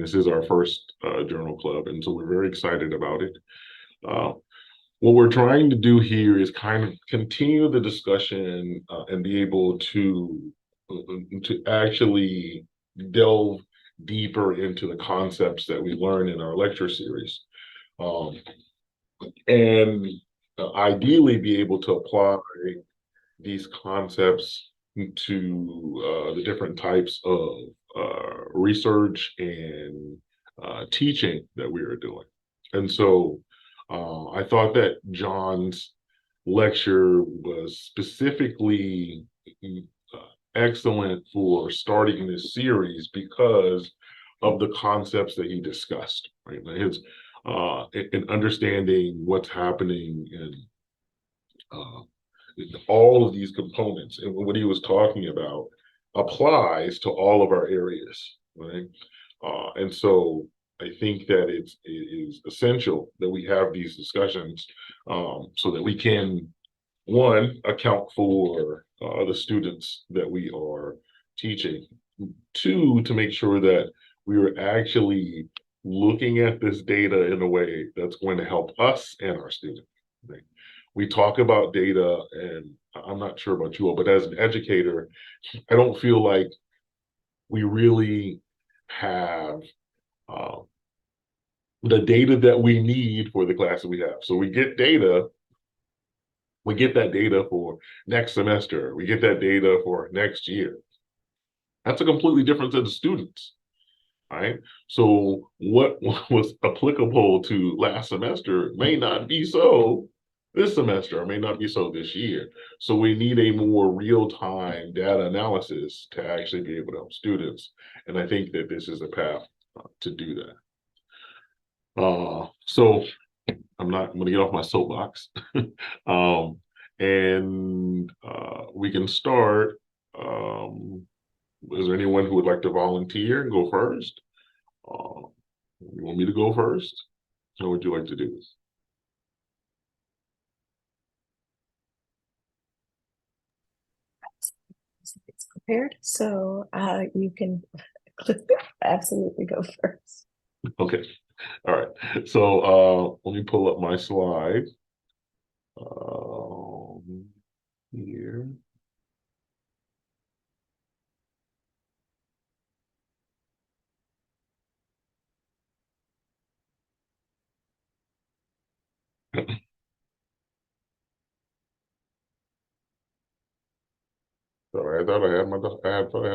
This is our first journal club, and so we're very excited about it. Uh, what we're trying to do here is kind of continue the discussion and be able to actually delve deeper into the concepts that we learn in our lecture series, um, and ideally be able to apply these concepts to the different types of research and teaching that we are doing. And so I thought that John's lecture was specifically excellent for starting this series because of the concepts that he discussed, right? His in understanding what's happening in uh, all of these components and what he was talking about applies to all of our areas, right? And so I think that it is essential that we have these discussions so that we can, one, account for the students that we are teaching, two, to make sure that we are actually looking at this data in a way that's going to help us and our students. Right? We talk about data, and I'm not sure about you all, but as an educator, I don't feel like we really have uh, the data that we need for the classes we have. So we get data, we get that data for next semester, we get that data for next year. That's a completely different set of students, right? So what was applicable to last semester may not be so this semester, or may not be so this year. So we need a more real-time data analysis to actually be able to help students. And I think that this is a path to do that. So I'm going to get off my soapbox. um, and we can start. Is there anyone who would like to volunteer and go first? You want me to go first? How would you like to do this? It's prepared, so you can absolutely go first. Okay. All right. So let me pull up my slide here. Sorry, I thought I had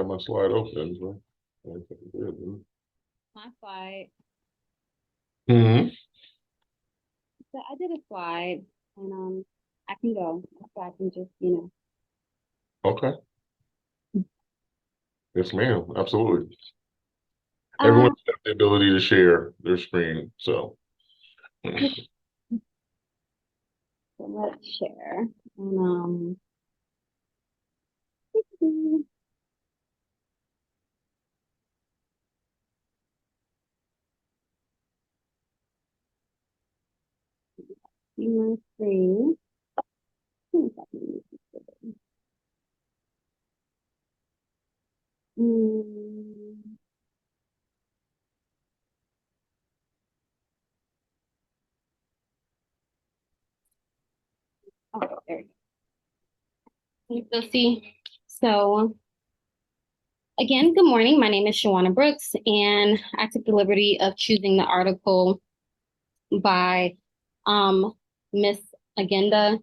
my slide open. So My slide. mm-hmm. So I did a slide, and I can go. So I can just. Okay. Yes, ma'am. Absolutely. Everyone Um. has the ability to share their screen. So So let's share. And see my screen. Mm, okay, there we go. So see. So again, good morning. My name is Shawana Brooks, and I took the liberty of choosing the article by Miss Agenda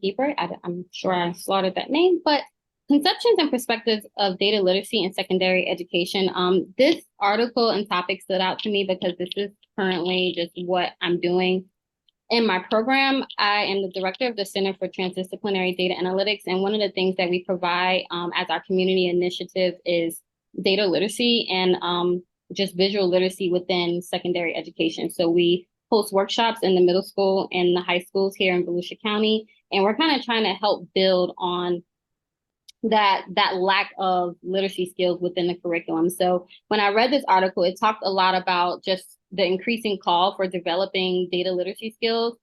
Deeper. I'm sure I slaughtered that name, but Conceptions and Perspectives of Data Literacy in Secondary Education. This article and topic stood out to me because this is currently just what I'm doing in my program. I am the director of the Center for Transdisciplinary Data Analytics, and one of the things that we provide as our community initiative is data literacy and just visual literacy within secondary education. So we host workshops in the middle school and the high schools here in Volusia County, and we're kind of trying to help build on that lack of literacy skills within the curriculum. So when I read this article, it talked a lot about just the increasing call for developing data literacy skills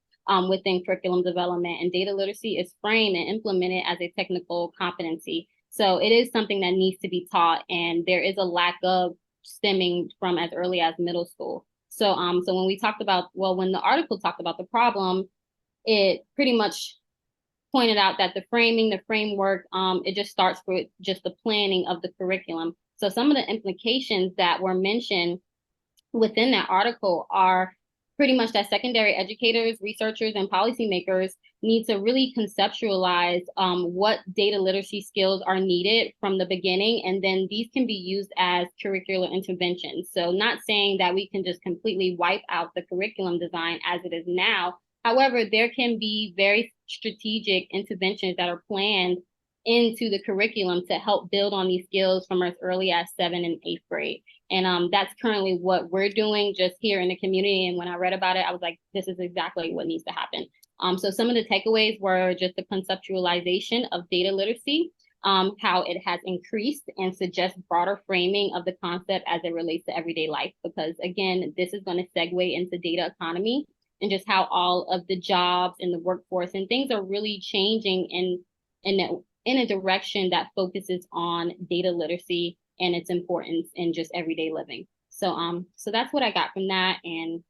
within curriculum development. And data literacy is framed and implemented as a technical competency. So it is something that needs to be taught, and there is a lack of stemming from as early as middle school. So so when we talked about, well, when the article talked about the problem, it pretty much pointed out that the framing, the framework, it just starts with just the planning of the curriculum. So some of the implications that were mentioned within that article are pretty much that secondary educators, researchers, and policymakers need to really conceptualize what data literacy skills are needed from the beginning, and then these can be used as curricular interventions. So not saying that we can just completely wipe out the curriculum design as it is now. However, there can be very strategic interventions that are planned into the curriculum to help build on these skills from as early as 7th and 8th grade. And that's currently what we're doing just here in the community. And when I read about it, I was like, this is exactly what needs to happen. So some of the takeaways were just the conceptualization of data literacy, how it has increased, and suggests broader framing of the concept as it relates to everyday life. Because again, this is going to segue into data economy and just how all of the jobs and the workforce and things are really changing in a direction that focuses on data literacy and its importance in just everyday living. So so that's what I got from that, and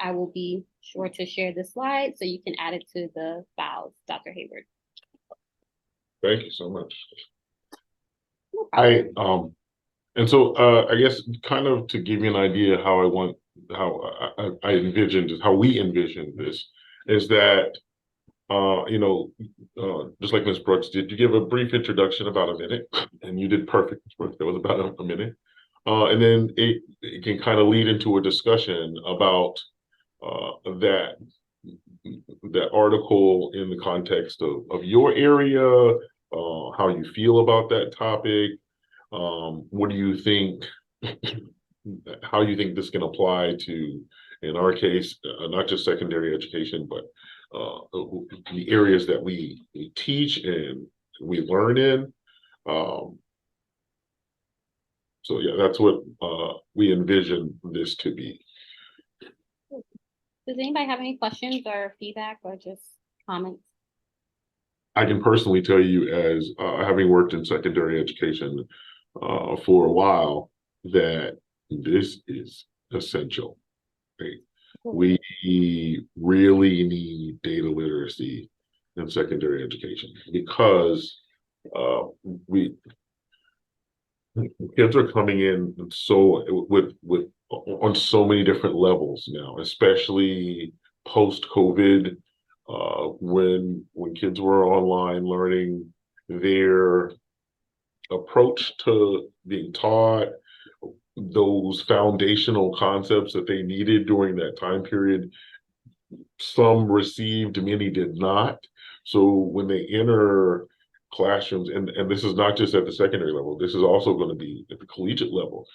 I will be sure to share the slide so you can add it to the files, Dr. Hayward. Thank you so much. No problem. And so I guess kind of to give you an idea how I envisioned how we envisioned this is that just like Ms. Brooks did, you give a brief introduction about a minute, and you did perfect, Ms. Brooks. That was about a minute. And then it can kind of lead into a discussion about that article in the context of your area, how you feel about that topic, what do you think, how you think this can apply to, in our case, not just secondary education, but the areas that we teach and we learn in. So yeah, that's what we envision this to be. Does anybody have any questions or feedback or just comments? I can personally tell you, as having worked in secondary education for a while, that this is essential. Right? We really need data literacy in secondary education because kids are coming in on so many different levels now, especially post-COVID, when kids were online learning, their approach to being taught, those foundational concepts that they needed during that time period, some received, many did not. So when they enter classrooms, and this is not just at the secondary level, this is also going to be at the collegiate level.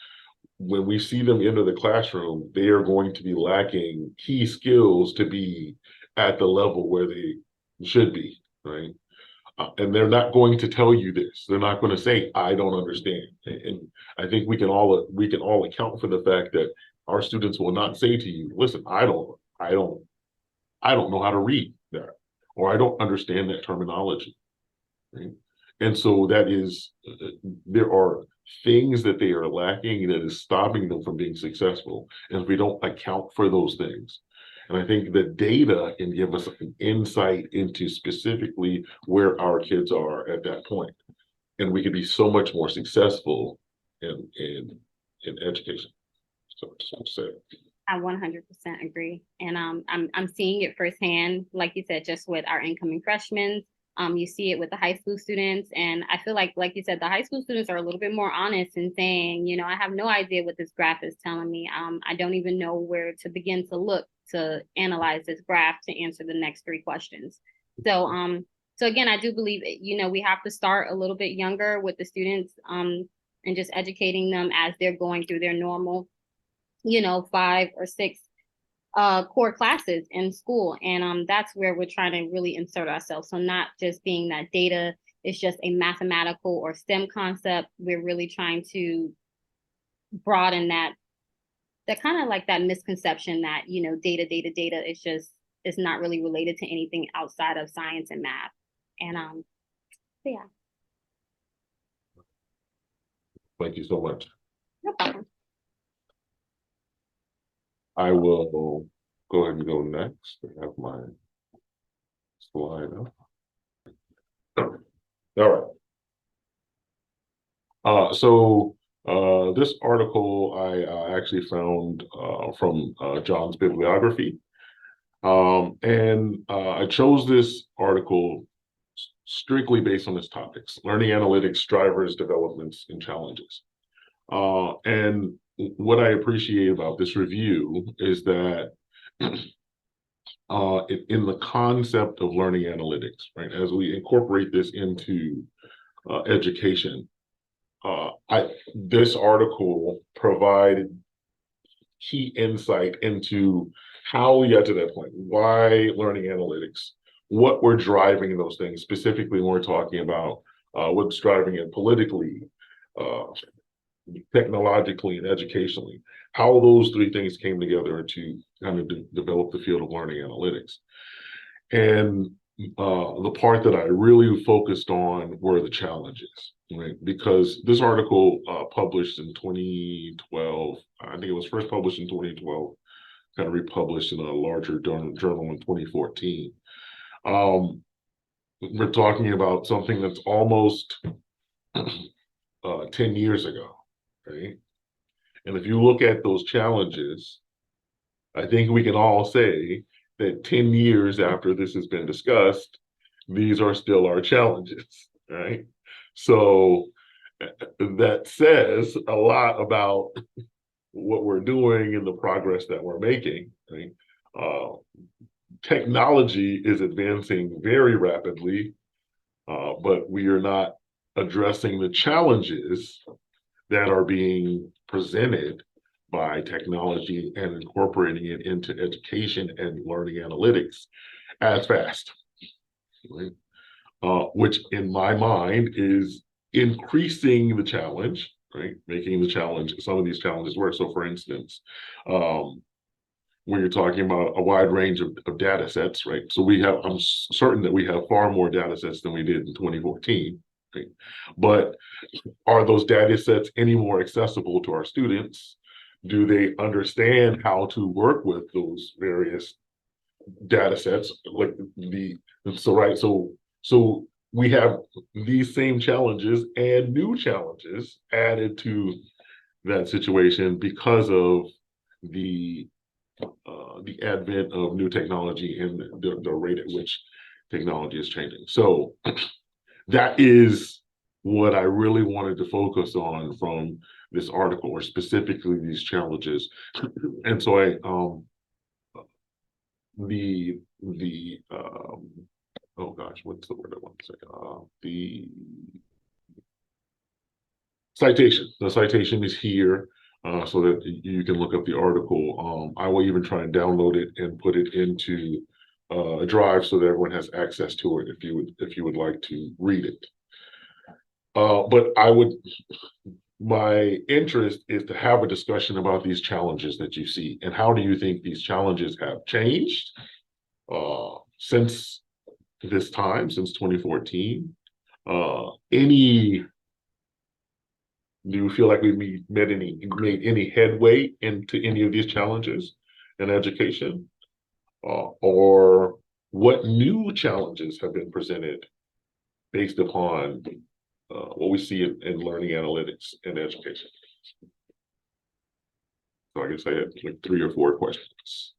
When we see them enter the classroom, they are going to be lacking key skills to be at the level where they should be, right? And they're not going to tell you this. They're not going to say, "I don't understand." And I think we can all account for the fact that our students will not say to you, "Listen, I don't know how to read that, or I don't understand that terminology." Right? And so there are things that they are lacking that is stopping them from being successful. And if we don't account for those things, and I think the data can give us an insight into specifically where our kids are at that point, and we could be so much more successful in education. So I just want to say it. I 100% agree, and I'm seeing it firsthand, like you said, just with our incoming freshmen. You see it with the high school students, and I feel like you said, the high school students are a little bit more honest in saying, I have no idea what this graph is telling me. I don't even know where to begin to look to analyze this graph to answer the next 3 questions. So again, I do believe, we have to start a little bit younger with the students, and just educating them as they're going through their normal, 5 or 6 core classes in school. And that's where we're trying to really insert ourselves. So not just being that data is just a mathematical or STEM concept. We're really trying to broaden that kind of like that misconception that, data is not really related to anything outside of science and math. And so yeah. Thank you so much. No problem. I will go ahead and go next. I have my slide up. All right. This article I actually found from John's bibliography. I chose this article strictly based on its topics: learning analytics, drivers, developments, and challenges. And what I appreciate about this review is that in the concept of learning analytics, right, as we incorporate this into education, this article provided key insight into how we got to that point, why learning analytics, what we're driving those things, specifically when we're talking about what's driving it politically, uh, technologically, and educationally, how those three things came together to kind of develop the field of learning analytics. And the part that I really focused on were the challenges, right? Because this article published in 2012, I think it was first published in 2012, kind of republished in a larger journal in 2014. We're talking about something that's almost 10 years ago, right? And if you look at those challenges, I think we can all say that 10 years after this has been discussed, these are still our challenges, right? So that says a lot about what we're doing and the progress that we're making, right? Technology is advancing very rapidly, but we are not addressing the challenges that are being presented by technology and incorporating it into education and learning analytics as fast, right? Which in my mind is increasing the challenge, right? Making the challenge, some of these challenges work. So for instance, when you're talking about a wide range of data sets, right? So I'm certain that we have far more data sets than we did in 2014, right? But are those data sets any more accessible to our students? Do they understand how to work with those various data sets? So we have these same challenges and new challenges added to that situation because of the advent of new technology and the rate at which technology is changing. So that is what I really wanted to focus on from this article, or specifically these challenges. And so oh gosh, what's the word I want to say? The citation is here, so that you can look up the article. I will even try and download it and put it into a drive so that everyone has access to it if you would like to read it. But my interest is to have a discussion about these challenges that you see, and how do you think these challenges have changed since this time, since 2014? Do you feel like we made any headway into any of these challenges in education? Or what new challenges have been presented based upon what we see in learning analytics in education? So I guess I had like 3 or 4 questions.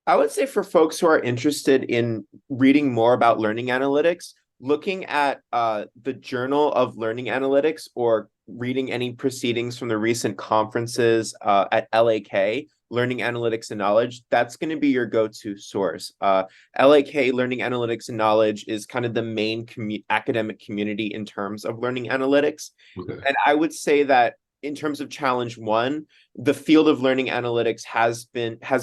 I would say for folks who are interested in reading more about learning analytics, looking at the Journal of Learning Analytics or reading any proceedings from the recent conferences at LAK, Learning Analytics and Knowledge, that's going to be your go-to source. LAK, Learning Analytics and Knowledge, is kind of the main academic community in terms of learning analytics. Okay. And I would say that in terms of challenge 1, the field of learning analytics has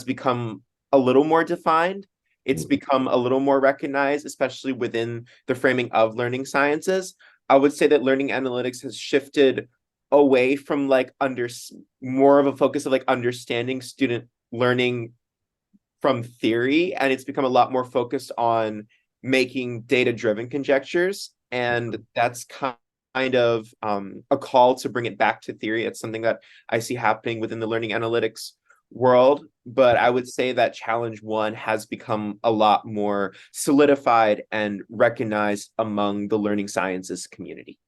become a little more defined. It's become a little more recognized, especially within the framing of learning sciences. I would say that learning analytics has shifted away from more of a focus of understanding student learning from theory, and it's become a lot more focused on making data-driven conjectures. And that's kind kind of a call to bring it back to theory. It's something that I see happening within the learning analytics world, but I would say that challenge one has become a lot more solidified and recognized among the learning sciences community.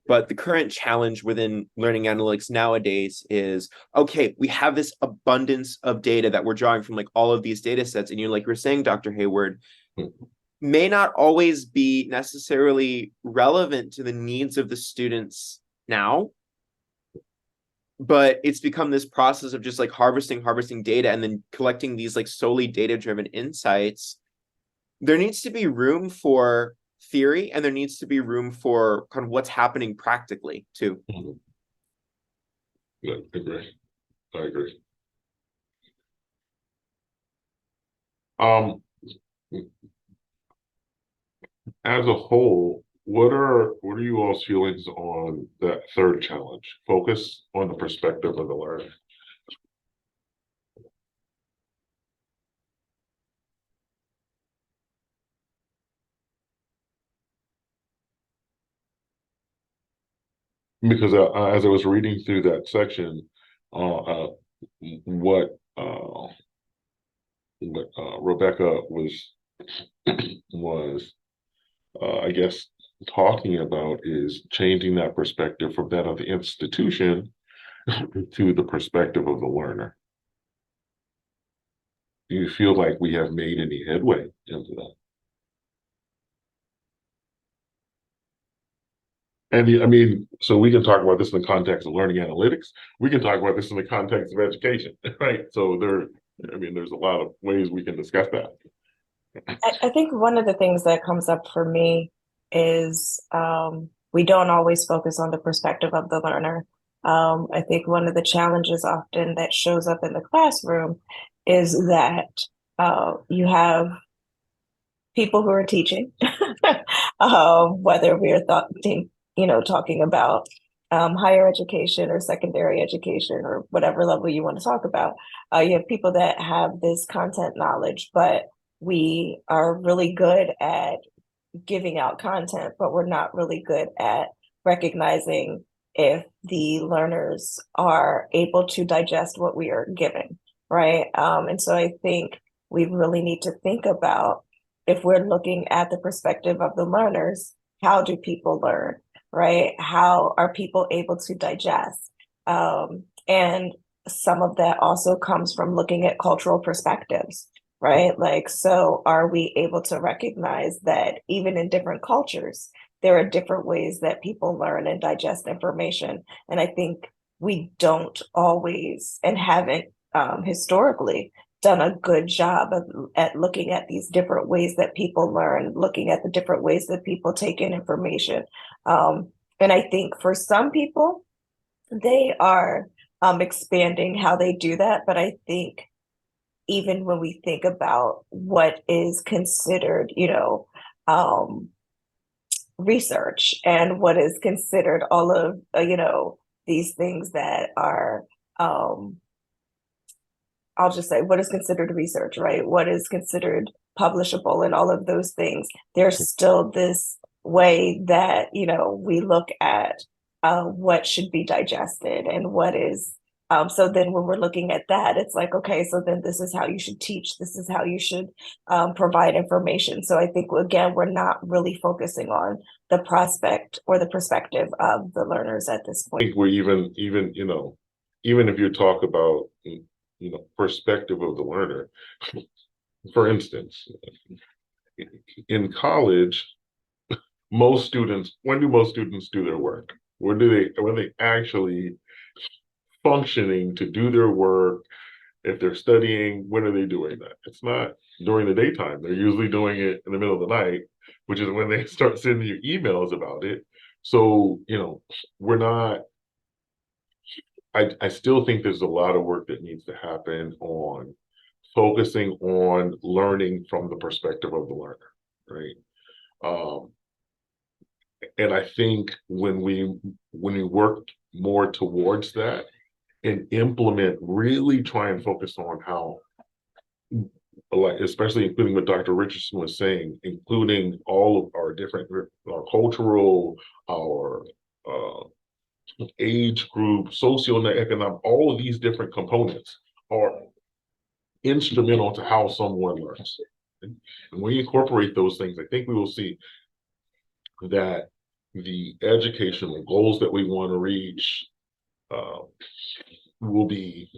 But the current challenge within learning analytics nowadays is, okay, we have this abundance of data that we're drawing from like all of these data sets. And like you're saying, Dr. Hayward, may not always be necessarily relevant to the needs of the students now. But it's become this process of just like harvesting data and then collecting these like solely data-driven insights. There needs to be room for theory, and there needs to be room for kind of what's happening practically too. Yeah, I agree. As a whole, what are you all's feelings on that third challenge? Focus on the perspective of the learner. Because as I was reading through that section, what Rebecca was I guess talking about is changing that perspective from that of the institution to the perspective of the learner. Do you feel like we have made any headway into that? And I mean, so we can talk about this in the context of learning analytics. We can talk about this in the context of education, right? So there's a lot of ways we can discuss that. I think one of the things that comes up for me is we don't always focus on the perspective of the learner. I think one of the challenges often that shows up in the classroom is that you have people who are teaching, whether we're talking about higher education or secondary education or whatever level you want to talk about. You have people that have this content knowledge, but we are really good at giving out content, but we're not really good at recognizing if the learners are able to digest what we are giving, right? And so I think we really need to think about, if we're looking at the perspective of the learners, how do people learn, right? How are people able to digest? And some of that also comes from looking at cultural perspectives, right? Like, so are we able to recognize that even in different cultures, there are different ways that people learn and digest information? And I think we don't always, and haven't historically done a good job at looking at these different ways that people learn, looking at the different ways that people take in information. And I think for some people, they are expanding how they do that. But I think even when we think about what is considered, research, and what is considered all of, these things that are, I'll just say, what is considered research, right? What is considered publishable, and all of those things. There's still this way that, we look at what should be digested and what is. So then when we're looking at that, it's like, okay, so then this is how you should teach. This is how you should provide information. So I think, again, we're not really focusing on the prospect or the perspective of the learners at this point. I think we're even if you talk about, perspective of the learner, for instance, in college, when do most students do their work? When are they actually functioning to do their work? If they're studying, when are they doing that? It's not during the daytime. They're usually doing it in the middle of the night, which is when they start sending you emails about it. So, we're not, I still think there's a lot of work that needs to happen on focusing on learning from the perspective of the learner, right? And I think when we work more towards that and implement, really try and focus on how like, especially including what Dr. Richardson was saying, including all of our different, our cultural, our age group, socioeconomic, all of these different components are instrumental to how someone learns. And when you incorporate those things, I think we will see that the educational goals that we want to reach uh, will be,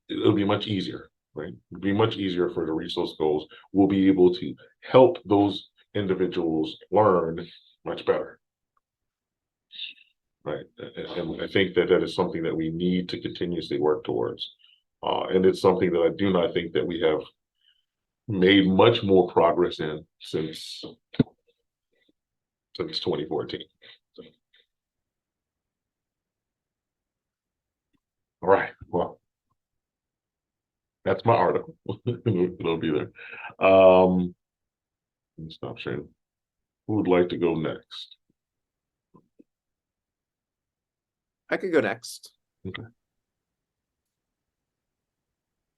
it'll be much easier, right? It'll be much easier for the resource goals. We'll be able to help those individuals learn much better. Right. And I think that that is something that we need to continuously work towards. And it's something that I do not think that we have made much more progress in since 2014. So. All right. Well, that's my article. It'll be there. Let me stop sharing. Who would like to go next? I could go next. Okay.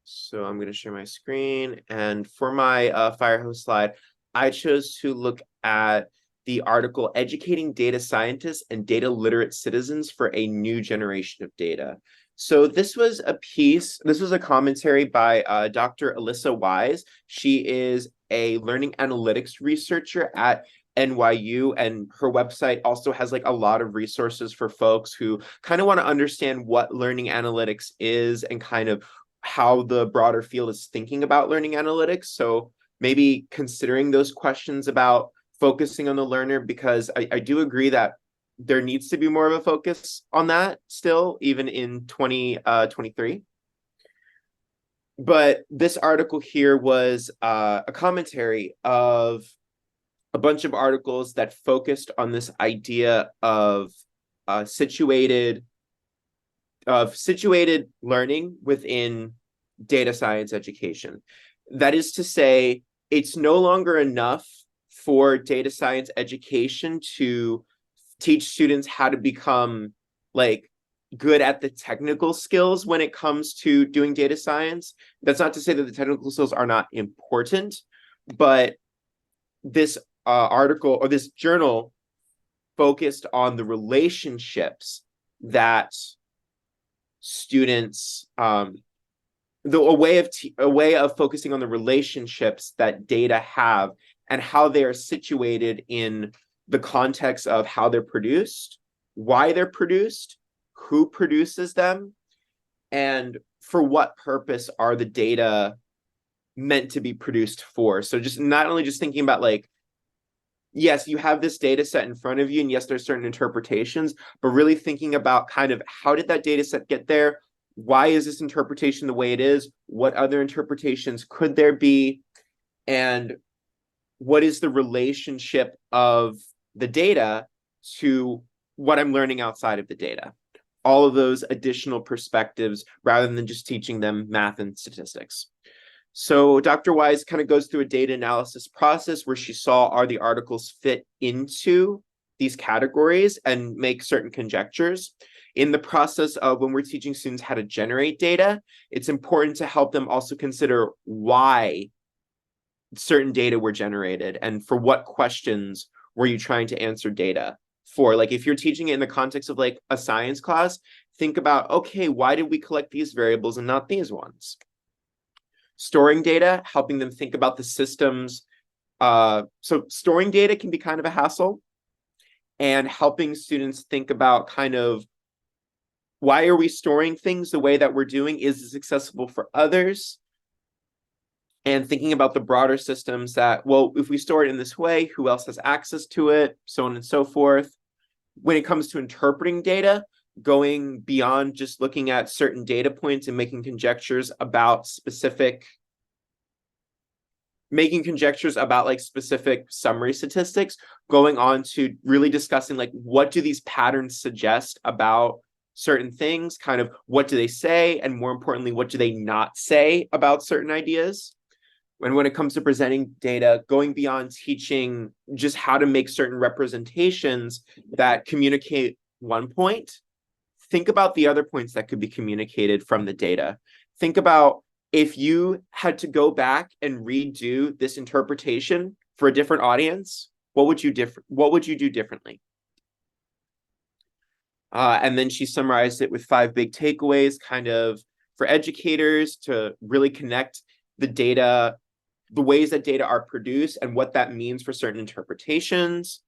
So I'm going to share my screen. And for my Firehose slide, I chose to look at the article Educating Data Scientists and Data Literate Citizens for a New Generation of Data. So this was a commentary by Dr. Alyssa Wise. She is a learning analytics researcher at NYU, and her website also has like a lot of resources for folks who kind of want to understand what learning analytics is and kind of how the broader field is thinking about learning analytics. So maybe considering those questions about focusing on the learner, because I do agree that there needs to be more of a focus on that still, even in 2023. But this article here was a commentary of a bunch of articles that focused on this idea of situated learning within data science education. That is to say, it's no longer enough for data science education to teach students how to become like good at the technical skills when it comes to doing data science. That's not to say that the technical skills are not important, but this article or this journal focused on the relationships that students, a way of focusing on the relationships that data have and how they are situated in the context of how they're produced, why they're produced, who produces them, and for what purpose are the data meant to be produced for. So just not only just thinking about like, yes, you have this data set in front of you, and yes, there's certain interpretations, but really thinking about kind of how did that data set get there? Why is this interpretation the way it is? What other interpretations could there be? And what is the relationship of the data to what I'm learning outside of the data? All of those additional perspectives rather than just teaching them math and statistics. So Dr. Wise kind of goes through a data analysis process where she saw are the articles fit into these categories and make certain conjectures. In the process of when we're teaching students how to generate data, it's important to help them also consider why certain data were generated and for what questions were you trying to answer data for. Like if you're teaching it in the context of like a science class, think about, okay, why did we collect these variables and not these ones? Storing data, helping them think about the systems. So storing data can be kind of a hassle, and helping students think about kind of why are we storing things the way that we're doing? Is this accessible for others? And thinking about the broader systems that, well, if we store it in this way, who else has access to it? So on and so forth. When it comes to interpreting data, going beyond just looking at certain data points and making conjectures about like specific summary statistics, going on to really discussing like what do these patterns suggest about certain things, kind of what do they say, and more importantly, what do they not say about certain ideas. And when it comes to presenting data, going beyond teaching just how to make certain representations that communicate one point, think about the other points that could be communicated from the data. Think about if you had to go back and redo this interpretation for a different audience, what would you do differently? And then she summarized it with 5 big takeaways, kind of for educators to really connect the data, the ways that data are produced and what that means for certain interpretations,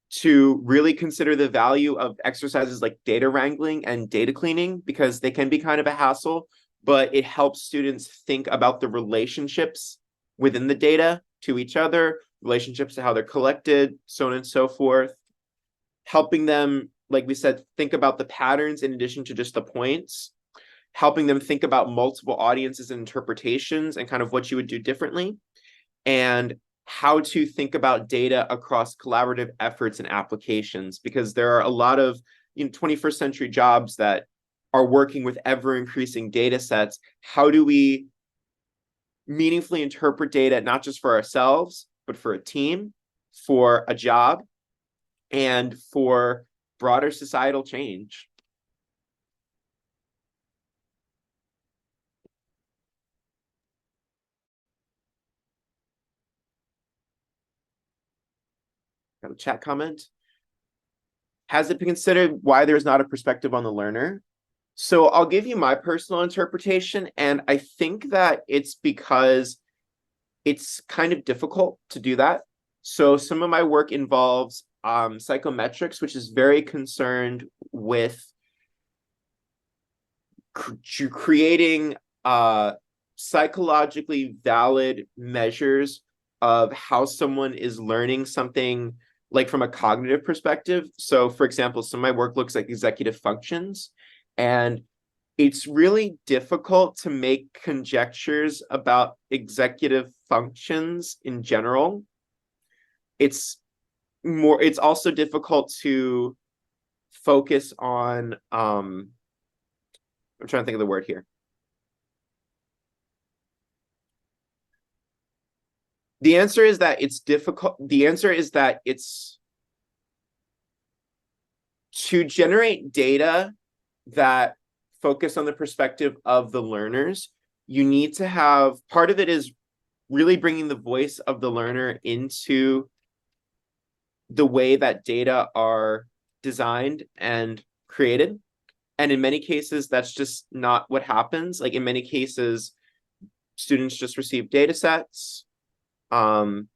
to really consider the value of exercises like data wrangling and data cleaning, because they can be kind of a hassle, but it helps students think about the relationships within the data to each other, relationships to how they're collected, so on and so forth, helping them, like we said, think about the patterns in addition to just the points, helping them think about multiple audiences and interpretations and kind of what you would do differently, and how to think about data across collaborative efforts and applications, because there are a lot of 21st century jobs that are working with ever increasing data sets. How do we meaningfully interpret data, not just for ourselves, but for a team, for a job, and for broader societal change? Got a chat comment. Has it been considered why there's not a perspective on the learner? So I'll give you my personal interpretation, and I think that it's because it's kind of difficult to do that. So some of my work involves psychometrics, which is very concerned with creating psychologically valid measures of how someone is learning something, like from a cognitive perspective. So for example, some of my work looks like executive functions, and it's really difficult to make conjectures about executive functions in general. It's also difficult to focus on, I'm trying to think of the word here. The answer is that it's difficult. The answer is that it's to generate data that focus on the perspective of the learners. You need to have, part of it is really bringing the voice of the learner into the way that data are designed and created. And in many cases, that's just not what happens. Like in many cases, students just receive data sets. And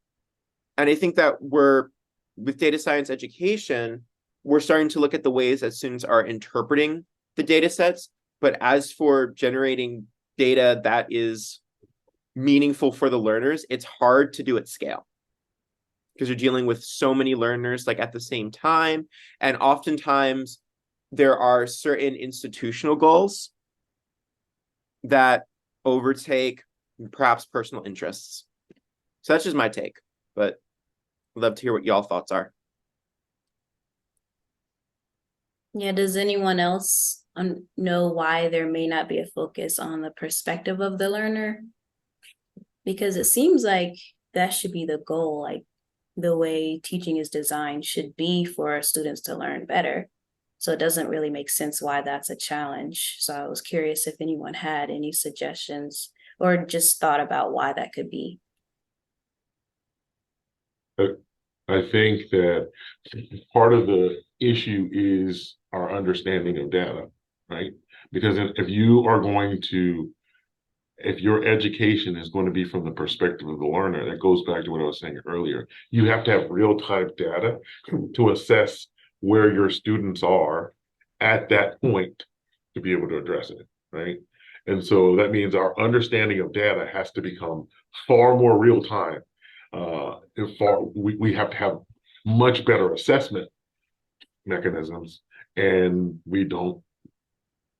I think that with data science education, we're starting to look at the ways that students are interpreting the data sets. But as for generating data that is meaningful for the learners, it's hard to do at scale, because you're dealing with so many learners like at the same time. And oftentimes there are certain institutional goals that overtake perhaps personal interests. So that's just my take, but I'd love to hear what y'all thoughts are. Yeah, does anyone else know why there may not be a focus on the perspective of the learner? Because it seems like that should be the goal, like the way teaching is designed should be for our students to learn better. So it doesn't really make sense why that's a challenge. So I was curious if anyone had any suggestions or just thought about why that could be. I think that part of the issue is our understanding of data, right? Because if your education is going to be from the perspective of the learner, that goes back to what I was saying earlier. You have to have real-time data to assess where your students are at that point to be able to address it, right? And so that means our understanding of data has to become far more real-time. We have to have much better assessment mechanisms, and we don't.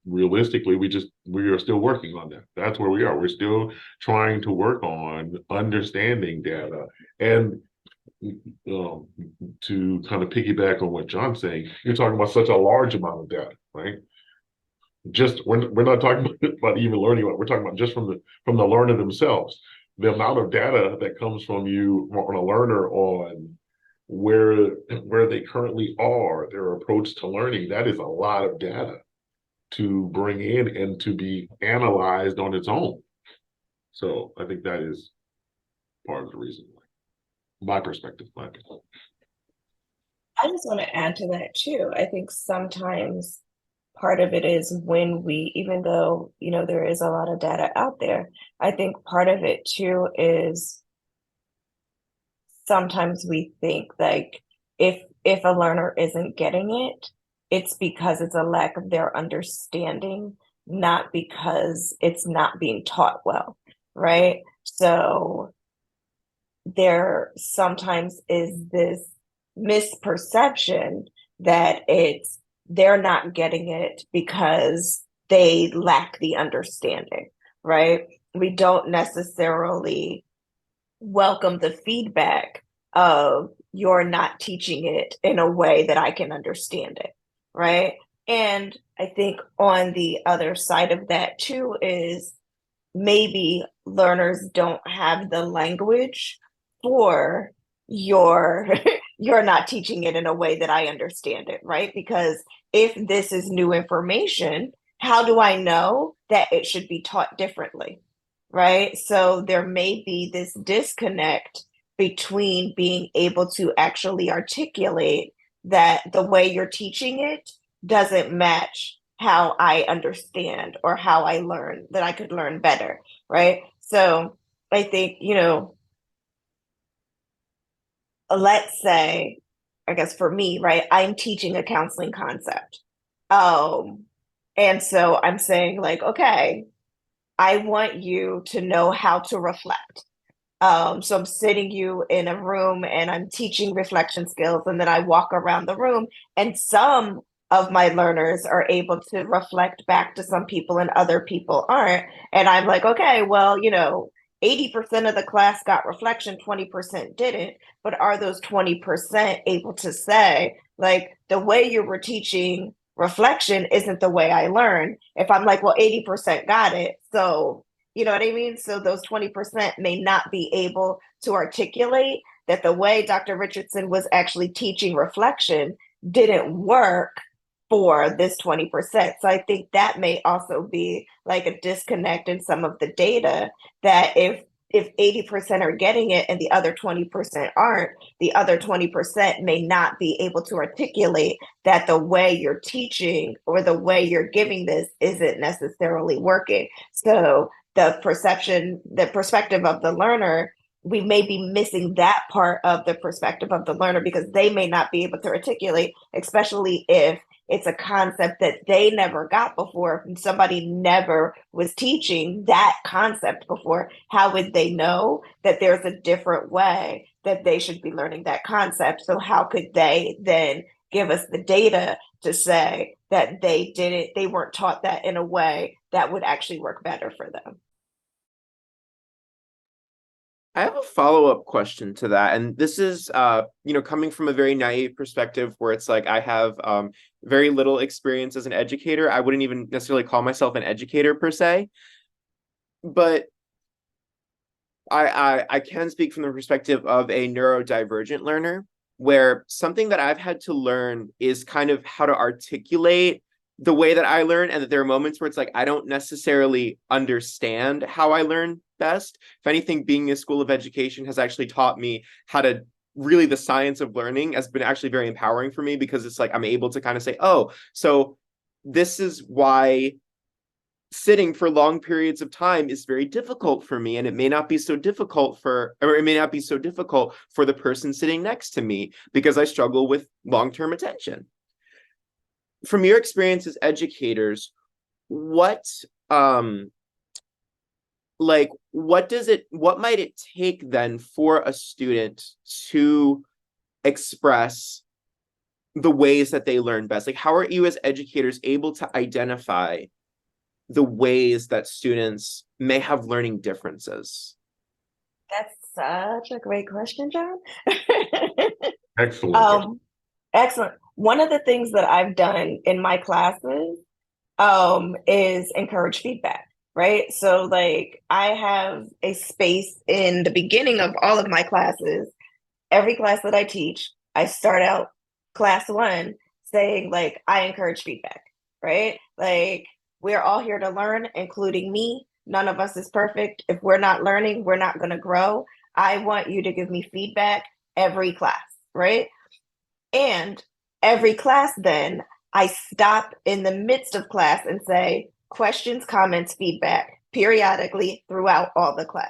Realistically, we are still working on that. That's where we are. We're still trying to work on understanding data. And to kind of piggyback on what John's saying, you're talking about such a large amount of data, right? We're not talking about even learning. We're talking about just from the learner themselves. The amount of data that comes from you on a learner on where they currently are, their approach to learning, that is a lot of data to bring in and to be analyzed on its own. So I think that is part of the reason why. My perspective, my opinion. I just want to add to that too. I think sometimes part of it is when we, even though, there is a lot of data out there, I think part of it too is sometimes we think like if a learner isn't getting it, it's because it's a lack of their understanding, not because it's not being taught well, right? So there sometimes is this misperception that they're not getting it because they lack the understanding, right? We don't necessarily welcome the feedback of you're not teaching it in a way that I can understand it, right? And I think on the other side of that too is maybe learners don't have the language for your you're not teaching it in a way that I understand it, right? Because if this is new information, how do I know that it should be taught differently? Right? So there may be this disconnect between being able to actually articulate that the way you're teaching it doesn't match how I understand or how I learn, that I could learn better, right? So I think, let's say, I guess for me, right, I'm teaching a counseling concept. And so I'm saying, like, okay, I want you to know how to reflect. So I'm sitting you in a room and I'm teaching reflection skills, and then I walk around the room, and some of my learners are able to reflect back to some people and other people aren't. And I'm like, okay, well, 80% of the class got reflection, 20% didn't. But are those 20% able to say, like, the way you were teaching reflection isn't the way I learn? If I'm like, well, 80% got it. So, you know what I mean? So those 20% may not be able to articulate that the way Dr. Richardson was actually teaching reflection didn't work for this 20%. So I think that may also be like a disconnect in some of the data, that if 80% are getting it and the other 20% aren't, the other 20% may not be able to articulate that the way you're teaching or the way you're giving this isn't necessarily working. So the perspective of the learner, we may be missing that part of the perspective of the learner because they may not be able to articulate, especially if it's a concept that they never got before. If somebody never was teaching that concept before, how would they know that there's a different way that they should be learning that concept? So how could they then give us the data to say that they weren't taught that in a way that would actually work better for them? I have a follow-up question to that. And this is, coming from a very naive perspective where it's like I have very little experience as an educator. I wouldn't even necessarily call myself an educator per se. But I can speak from the perspective of a neurodivergent learner, where something that I've had to learn is kind of how to articulate the way that I learn, and that there are moments where it's like I don't necessarily understand how I learn best. If anything, being in a school of education has actually taught me how to really, the science of learning has been actually very empowering for me, because it's like I'm able to kind of say, oh, so this is why sitting for long periods of time is very difficult for me, and it may not be so difficult for the person sitting next to me because I struggle with long-term attention. From your experience as educators, what might it take then for a student to express the ways that they learn best? Like, how are you as educators able to identify the ways that students may have learning differences? That's such a great question, John. Excellent. Excellent. One of the things that I've done in my classes is encourage feedback, right? So like I have a space in the beginning of all of my classes. Every class that I teach, I start out class one saying like, I encourage feedback, right? Like we're all here to learn, including me. None of us is perfect. If we're not learning, we're not going to grow. I want you to give me feedback every class, right? And every class, then I stop in the midst of class and say questions, comments, feedback periodically throughout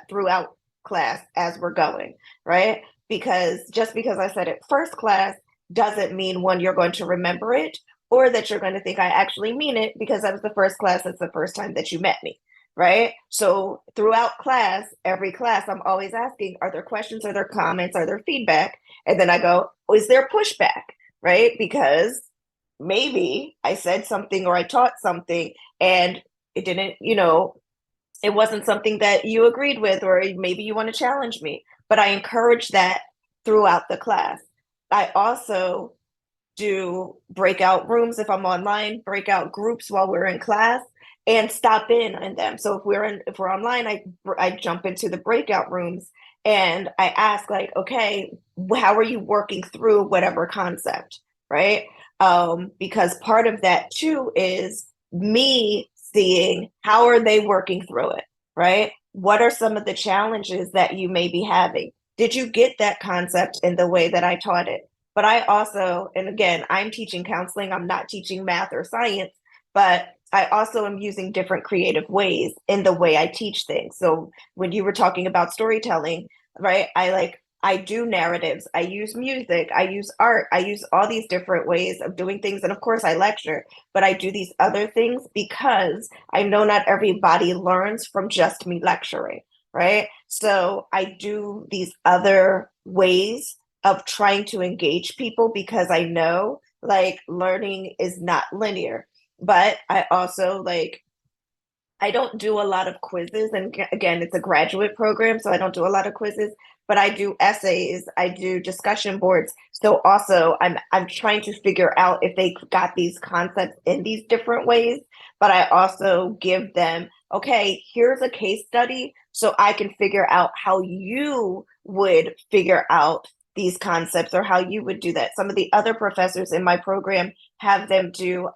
throughout class as we're going, right? Because just because I said it first class doesn't mean one, you're going to remember it, or that you're going to think I actually mean it because that was the first class, that's the first time that you met me, right? So throughout class, every class, I'm always asking, are there questions, are there comments, are there feedback? And then I go, is there pushback, right? Because maybe I said something or I taught something and it didn't, it wasn't something that you agreed with, or maybe you want to challenge me. But I encourage that throughout the class. I also do breakout rooms if I'm online, breakout groups while we're in class, and stop in them. So if we're online, I jump into the breakout rooms and I ask, like, okay, how are you working through whatever concept, right? Because part of that too is me seeing how are they working through it, right? What are some of the challenges that you may be having? Did you get that concept in the way that I taught it? But I also, and again, I'm teaching counseling, I'm not teaching math or science, but I also am using different creative ways in the way I teach things. So when you were talking about storytelling, right? I do narratives, I use music, I use art, I use all these different ways of doing things. And of course, I lecture, but I do these other things because I know not everybody learns from just me lecturing, right? So I do these other ways of trying to engage people because I know like learning is not linear. But I also I don't do a lot of quizzes. And again, it's a graduate program, so I don't do a lot of quizzes, but I do essays, I do discussion boards. So also I'm trying to figure out if they got these concepts in these different ways, but I also give them, okay, here's a case study so I can figure out how you would figure out these concepts or how you would do that. Some of the other professors in my program have them do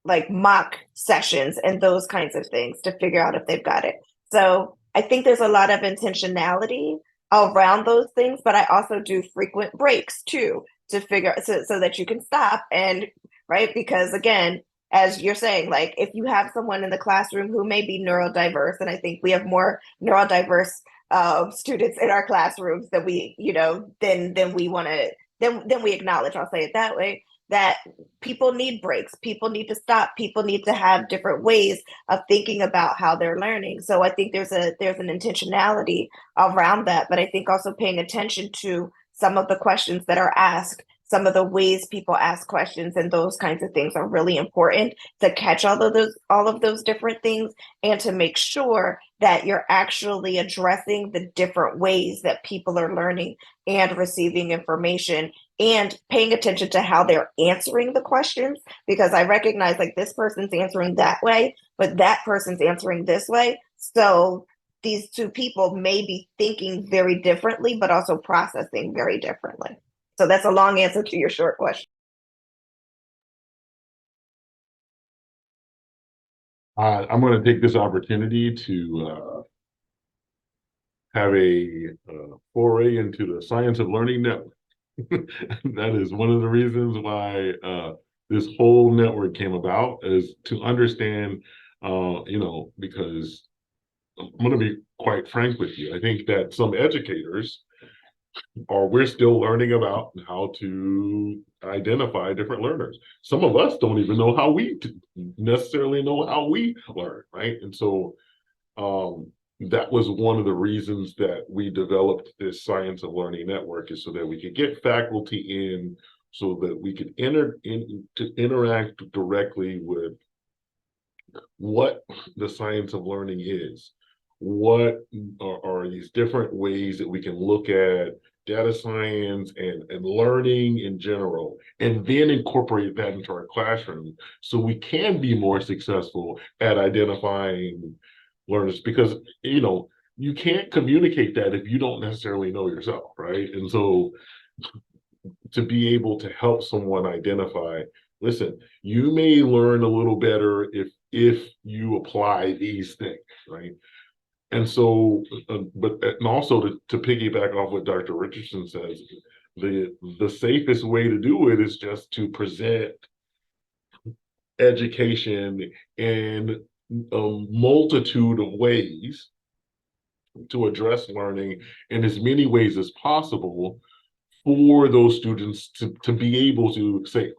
like mock sessions and those kinds of things to figure out if they've got it. So I think there's a lot of intentionality around those things, but I also do frequent breaks too to figure so that you can stop and right, because again, as you're saying, like if you have someone in the classroom who may be neurodiverse, and I think we have more neurodiverse students in our classrooms that we, then we want to then we acknowledge, I'll say it that way, that people need breaks, people need to stop, people need to have different ways of thinking about how they're learning. So I think there's an intentionality around that, but I think also paying attention to some of the questions that are asked, some of the ways people ask questions, and those kinds of things are really important to catch all of those different things and to make sure that you're actually addressing the different ways that people are learning and receiving information and paying attention to how they're answering the questions, because I recognize like this person's answering that way, but that person's answering this way. So these two people may be thinking very differently, but also processing very differently. So that's a long answer to your short question. I'm going to take this opportunity to have a foray into the Science of Learning Network. That is one of the reasons why this whole network came about, is to understand, because I'm going to be quite frank with you. I think that some educators we're still learning about how to identify different learners. Some of us don't even know how we necessarily know how we learn, right? And so that was one of the reasons that we developed this Science of Learning Network, is so that we could get faculty in, so that we could interact directly with what the science of learning is. What are these different ways that we can look at data science and learning in general, and then incorporate that into our classroom so we can be more successful at identifying learners, because you can't communicate that if you don't necessarily know yourself, right? And so to be able to help someone identify listen, you may learn a little better if you apply these things, right? And so, and also to piggyback off what Dr. Richardson says, the safest way to do it is just to present education in a multitude of ways to address learning in as many ways as possible for those students to be able to say,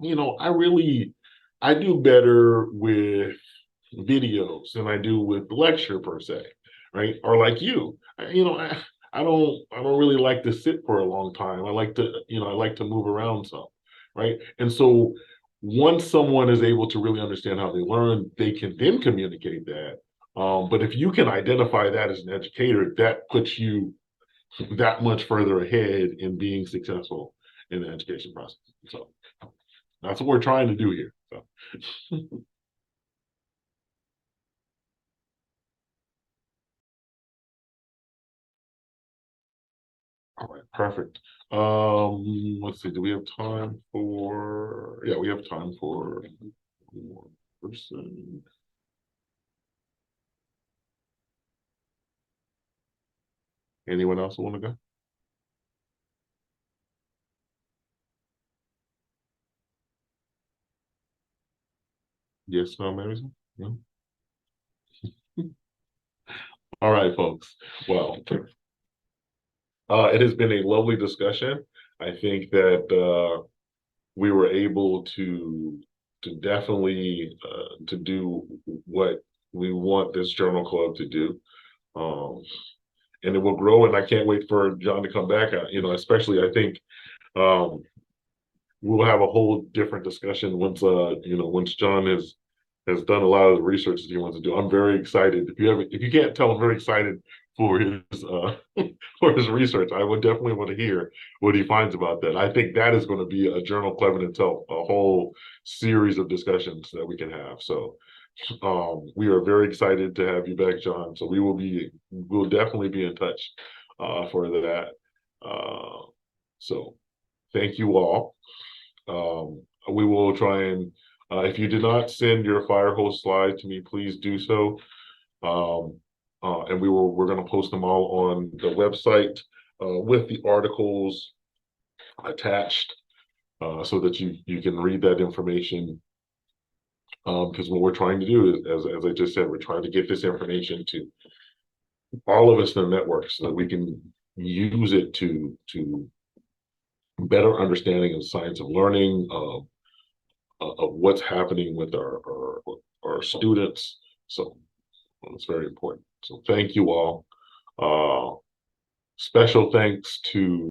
I do better with videos than I do with lecture per se, right? Or like you, I don't really like to sit for a long time. I like to move around some, right? And so once someone is able to really understand how they learn, they can then communicate that. But if you can identify that as an educator, that puts you that much further ahead in being successful in the education process. So that's what we're trying to do here. So. All right, perfect. Let's see, do we have time for, yeah, we have time for one more person. Anyone else want to go? Yes, no, maybe? No? All right, folks. Well, it has been a lovely discussion. I think that we were able to definitely to do what we want this journal club to do. And it will grow, and I can't wait for John to come back. Especially I think um, we'll have a whole different discussion once John has done a lot of the research that he wants to do. I'm very excited. If you can't tell, I'm very excited for his for his research. I would definitely want to hear what he finds about that. I think that is going to be a journal club in itself, a whole series of discussions that we can have. So we are very excited to have you back, John. So we'll definitely be in touch for that. So thank you all. We will try and if you did not send your Firehose slide to me, please do so. And we're going to post them all on the website with the articles attached so that you can read that information. Because what we're trying to do is, as I just said, we're trying to get this information to all of us in the network so that we can use it to better understanding of science of learning, of what's happening with our students. So it's very important. So thank you all. Special thanks to